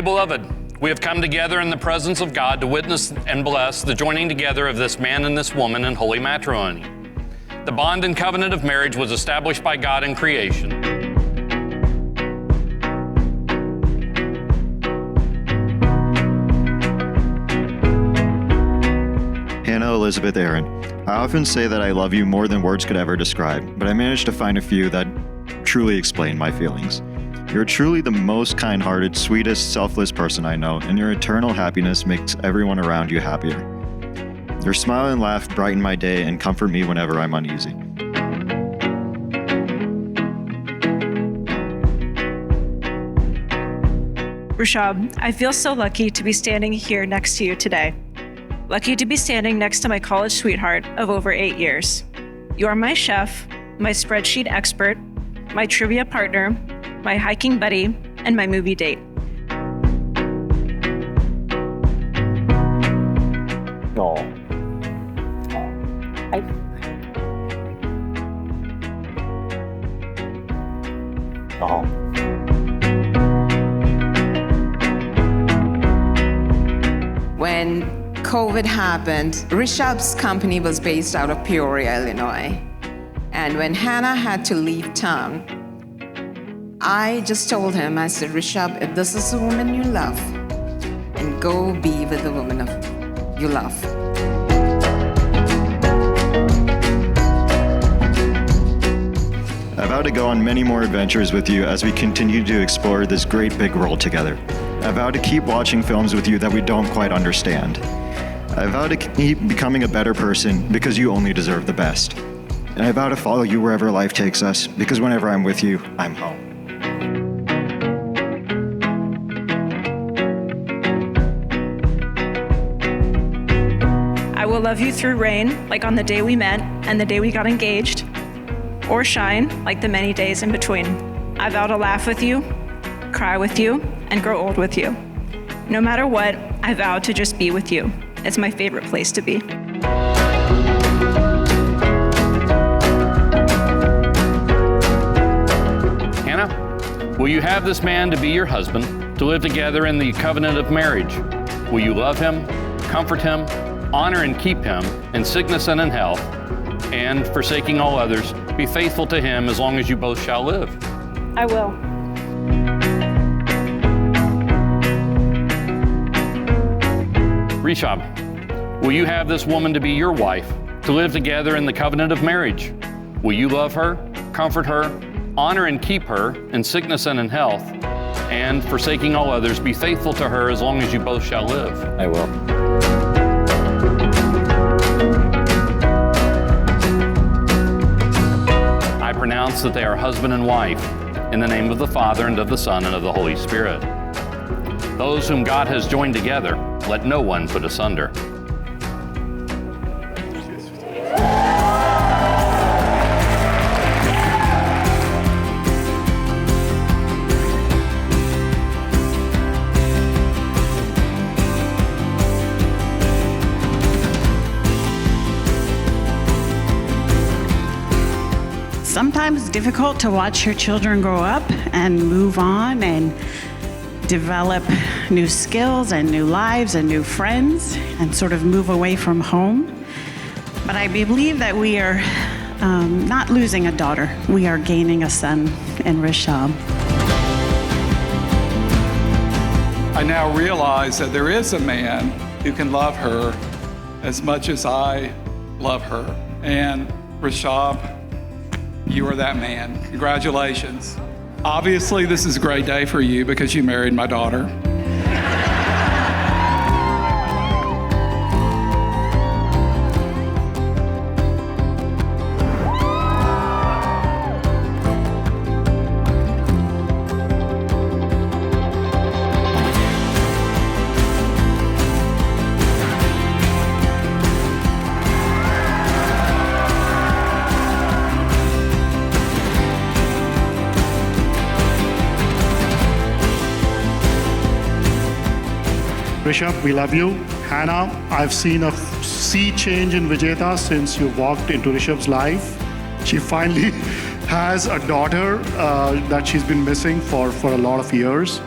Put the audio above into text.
Dearly beloved, we have come together in the presence of God to witness and bless the joining together of this man and this woman in holy matrimony. The bond and covenant of marriage was established by God in creation. Hannah Elizabeth Aaron, I often say that I love you more than words could ever describe, but I managed to find a few that truly explain my feelings. You're truly the most kind-hearted, sweetest, selfless person I know, and your eternal happiness makes everyone around you happier. Your smile and laugh brighten my day and comfort me whenever I'm uneasy. Rishab, I feel so lucky to be standing here next to you today. Lucky to be standing next to my college sweetheart of over 8 years. You are my chef, my spreadsheet expert, my trivia partner, my hiking buddy, and my movie date. Oh. Oh. When COVID happened, Rishab's company was based out of Peoria, Illinois. And when Hannah had to leave town, I just told him, I said, Rishab, if this is the woman you love, and go be with the woman you love. I vow to go on many more adventures with you as we continue to explore this great big world together. I vow to keep watching films with you that we don't quite understand. I vow to keep becoming a better person because you only deserve the best. And I vow to follow you wherever life takes us because whenever I'm with you, I'm home. I will love you through rain, like on the day we met and the day we got engaged, or shine, like the many days in between. I vow to laugh with you, cry with you, and grow old with you. No matter what, I vow to just be with you. It's my favorite place to be. Hannah, will you have this man to be your husband, to live together in the covenant of marriage? Will you love him, comfort him, honor and keep him in sickness and in health, and, forsaking all others, be faithful to him as long as you both shall live? I will. Rishab, will you have this woman to be your wife, to live together in the covenant of marriage? Will you love her, comfort her, honor and keep her in sickness and in health, and, forsaking all others, be faithful to her as long as you both shall live? I will. I pronounce that they are husband and wife, in the name of the Father, and of the Son, and of the Holy Spirit. Those whom God has joined together, let no one put asunder. Sometimes it's difficult to watch your children grow up and move on and develop new skills and new lives and new friends and sort of move away from home. But I believe that we are not losing a daughter. We are gaining a son in Rishab. I now realize that there is a man who can love her as much as I love her. And Rishab, you are that man. Congratulations. Obviously, this is a great day for you because you married my daughter. Rishab, we love you. Hannah, I've seen a sea change in Vijeta since you walked into Rishab's life. She finally has a daughter that she's been missing for a lot of years.